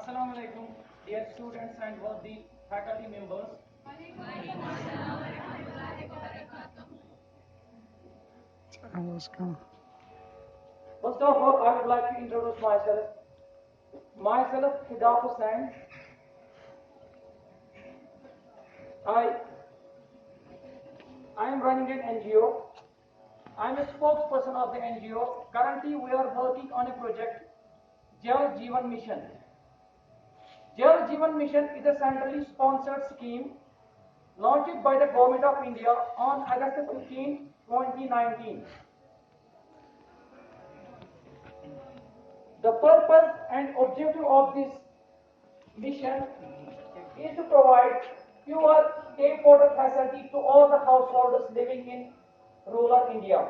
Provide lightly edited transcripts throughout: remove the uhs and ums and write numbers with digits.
Assalamu alaikum, dear students and worthy faculty members. First of all, I would like to introduce myself. Myself, Hafru. I I am running an NGO. I am a spokesperson of the NGO. Currently, we are working on a project, Jal Jeevan Mission. Jal Jeevan Mission is a centrally sponsored scheme launched by the Government of India on August 15, 2019. The purpose and objective of this mission is to provide pure tap water facility to all the households living in rural India.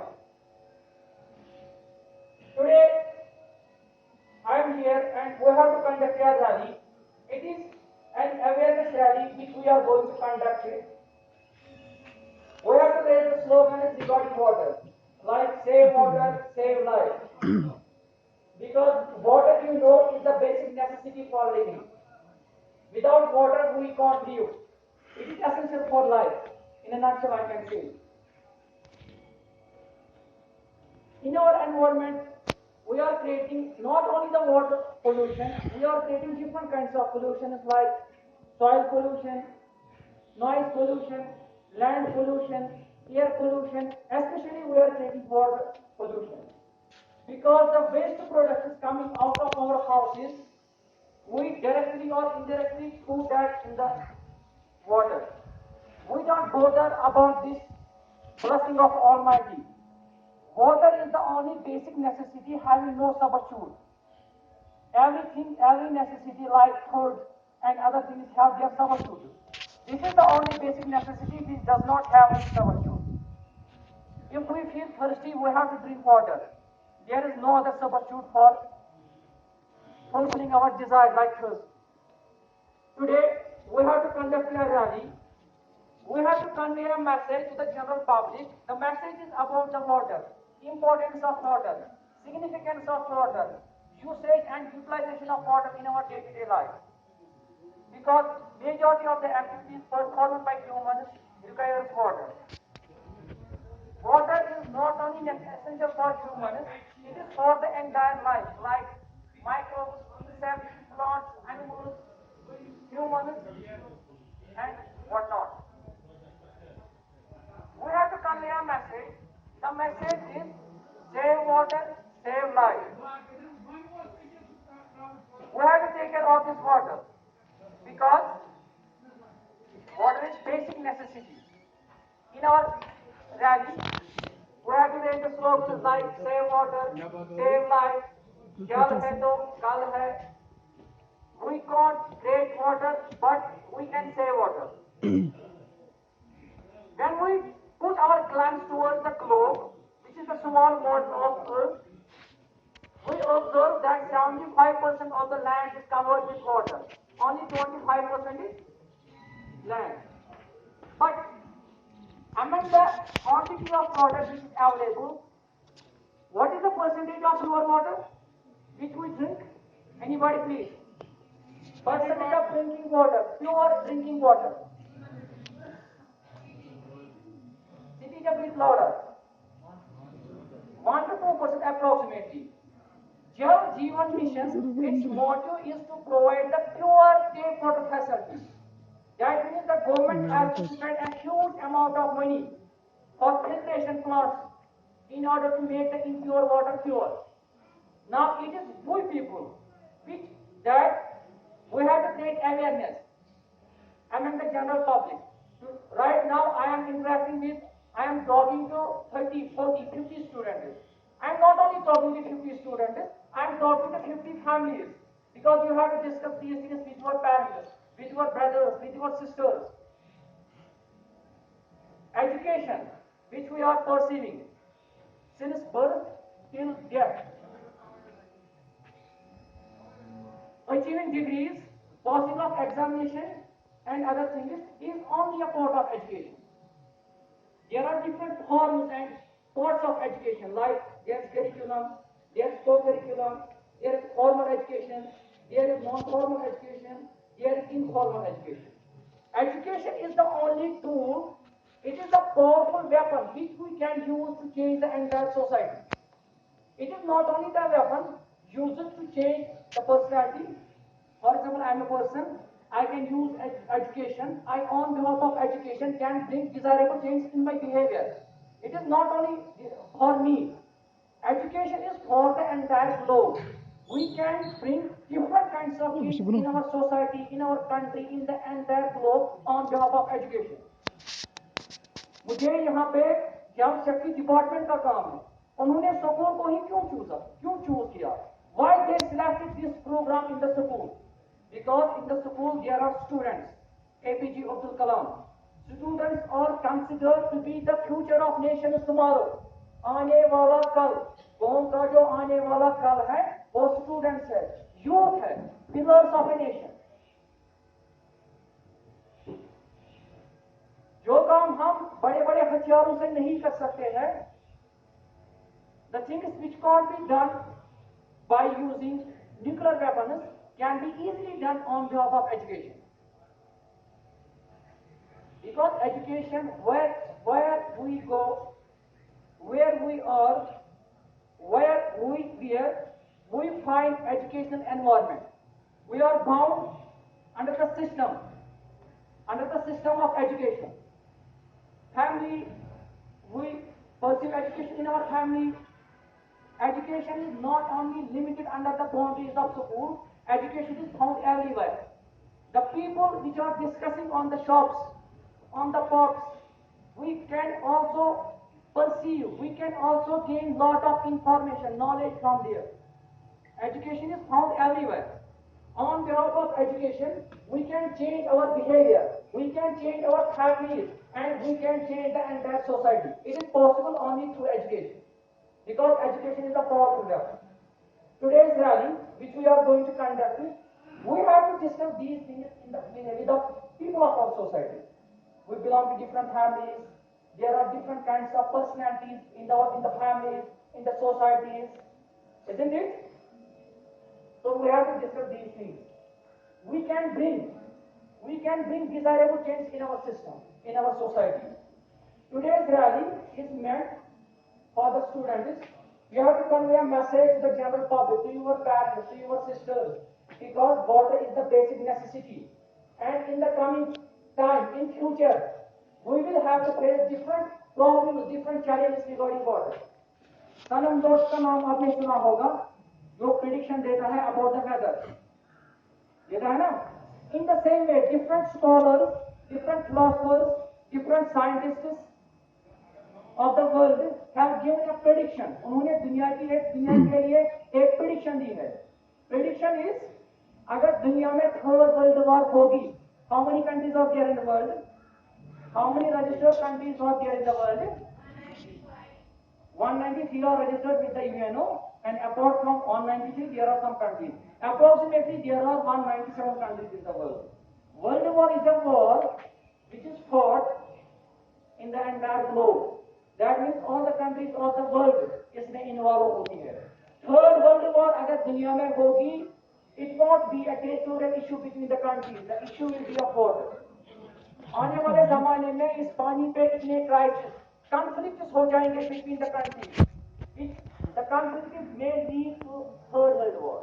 Today, I am here and we have to conduct a rally. It is an awareness rally which we are going to conduct. We have to raise the slogans regarding water, like save water, save life. Because water, is the basic necessity for living. Without water, we can't live. It is essential for life. In a nutshell, I can say. In our environment, we are creating not only the water pollution, we are creating different kinds of pollution like soil pollution, noise pollution, land pollution, air pollution, especially we are creating water pollution. Because the waste product is coming out of our houses, we directly or indirectly put that in the water. We don't bother about this blessing of Almighty. Water is the only basic necessity having no substitute. Every necessity like food and other things have their substitute. This is the only basic necessity which does not have any substitute. If we feel thirsty, we have to drink water. There is no other substitute for fulfilling our desire like thirst. Today, we have to conduct a rally. We have to convey a message to the general public. The message is about the water, importance of water, significance of water, usage and utilization of water in our day-to-day life. Because majority of the activities performed by humans requires water. Water is not only essential for humans, it is for the entire life, like microbes, insects, plants, animals, humans, and whatnot. We have to convey a message. The message is save water, save life. We have to take care of this water because water is basic necessity. In our rally, we have to raise the slogans like save water, save life, jal hai to kal hai. We can't create water, but we can save water. When we put our glance towards the globe, which is the small model of Earth, we observe that 75% of the land is covered with water. Only 25% is land. But among the quantity of water which is available, what is the percentage of pure water which we drink? Anybody please? Percentage of drinking water, pure drinking water. Speak a bit louder. 1 to 2% approximately. Jal Jeevan Mission, its motto is to provide the pure tap water facility. That means the government has to spend a huge amount of money for filtration plants in order to make the impure water pure. Now it is we people which that we have to create awareness among the general public. Right now I am talking to 30, 40, 50 students. I am not only talking to 50 students, I am talking to 50 families because you have to discuss these things with your parents, with your brothers, with your sisters. Education, which we are perceiving since birth till death. Achieving degrees, passing of examination and other things is only a part of education. There are different forms and parts of education like there's curriculum, there's co-curriculum, there's formal education, there is non-formal education, there is informal education. Education is the only tool, it is a powerful weapon which we can use to change the entire society. It is not only the weapon used to change the personality. For example, I am a person, I can use education, I on behalf of education can bring desirable change in my behavior. It is not only for me. Education is for the entire globe. We can bring different kinds of change in our society, in our country, in the entire globe on behalf of education. मुझे यहाँ पे जल शक्ति department का काम है, उन्होंने school को ही क्यों चूज किया? Why they selected this program in the school? Because in the school there are students. APJ Abdul Kalam. Students are considered to be the future of nations tomorrow. आने वाला कल, कौन का जो आने वाला कल है, वो स्टूडेंट्स है, यूथ है, पिलर्स ऑफ ए नेशन. जो काम हम बड़े बड़े हथियारों से नहीं कर सकते हैं, the things which can't be done by using nuclear weapons can be easily done on behalf of education. Because education, where we go, where we are, where we find educational environment. We are bound under the system of education. Family, we pursue education in our family. Education is not only limited under the boundaries of school, education is found everywhere. The people which are discussing on the shops, on the parks, we can also perceive, we can also gain lot of information, knowledge from there. Education is found everywhere. On behalf of education, we can change our behavior, we can change our families, and we can change the entire society. It is possible only through education, because education is a powerful weapon. Today's rally, which we are going to conduct, we have to discuss these things with the people of our society. We belong to different families. There are different kinds of personalities in the families, in the societies, isn't it? So we have to discuss these things. We can bring desirable change in our system, in our society. Today's rally is meant for the students. You have to convey a message to the general public, to your parents, to your sisters, because water is the basic necessity. And in the coming time, in future, we will have to face different problems, different challenges regarding water. सनम दोस्त का नाम आपने सुना होगा, जो prediction देता है about the weather, देता है ना? In the same way, different scholars, different philosophers, different scientists of the world have given a prediction. उन्होंने दुनिया के लिए एक prediction दी है. Prediction is, अगर दुनिया में third world war होगी, how many countries are there in the world? How many registered countries are there in the world? 193 are registered with the UNO, and apart from 193, there are some countries. Approximately, there are 197 countries in the world. World war is a war which is fought in the entire globe. That means all the countries of the world इसमें involved होती है. Third world war अगर दुनिया में होगी, it won't be a territorial issue between the countries. The issue will be of water. आने वाले जमाने में इस पानी पे इतने क्राइसिस, conflicts हो जाएंगे between the countries. The conflict may lead to third world war.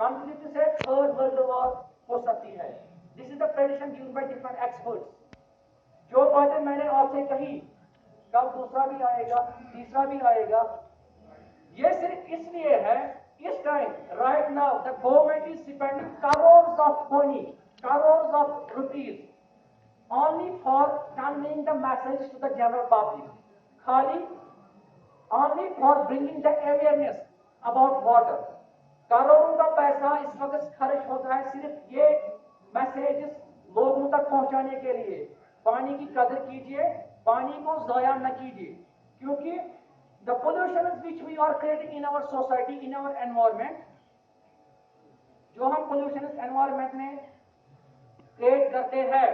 Conflict से third world war हो सकती है. This is the prediction given by different experts. जो बातें मैंने आपसे कही, कल दूसरा भी आएगा, तीसरा भी आएगा. ये सिर्फ इसलिए है, इस time right now the government is spending crores of money, crores of rupees only for conveying the message to the general public. खाली only for bringing the awareness about water. करोड़ों का पैसा इस वक्त खर्च होता है सिर्फ ये मैसेज लोगों तक पहुंचाने के लिए. पानी की कदर कीजिए, पानी को जाया न कीजिए, क्योंकि the pollutions which we are creating in our society, in our environment, जो हम pollutions environment में create करते हैं,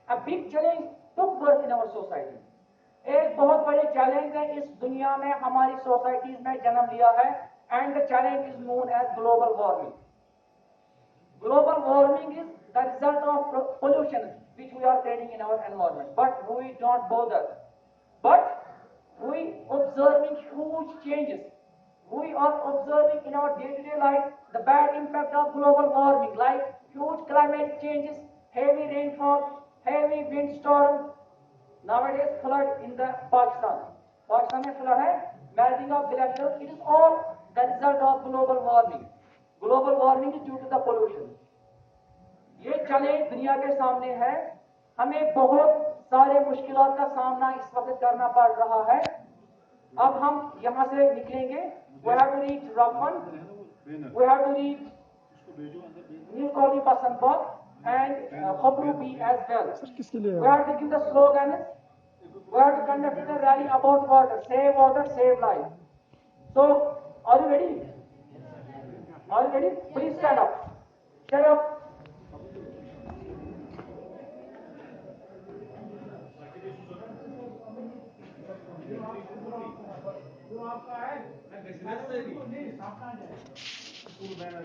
a big challenge took birth in our society. एक बहुत बड़े चैलेंज ने इस दुनिया में हमारी सोसाइटीज में जन्म लिया है, and the challenge is known as global warming. Global warming is the result of pollution which we are creating in our environment, but we don't bother. But we observing huge changes. We are observing in our day-to-day life the bad impact of global warming, like huge climate changes, heavy rainfall, heavy windstorm. Nowadays, flood in the Pakistan. Pakistan में flood है, melting of glaciers. It is all the result of global warming. Global warming is due to the pollution. ये challenge दुनिया के सामने है. हमें बहुत सारे मुश्किलों का सामना इस वक्त करना पड़ रहा है. अब हम यहाँ से निकलेंगे. We have to reach Rapan. We have to reach New Colony Pasanpur and Hafru B as well. We have to give the slogans. We have to conduct the rally about water, save life. So, are you ready? Are you ready? Please stand up. Stand up. जो आपका है मैं business से भी school banner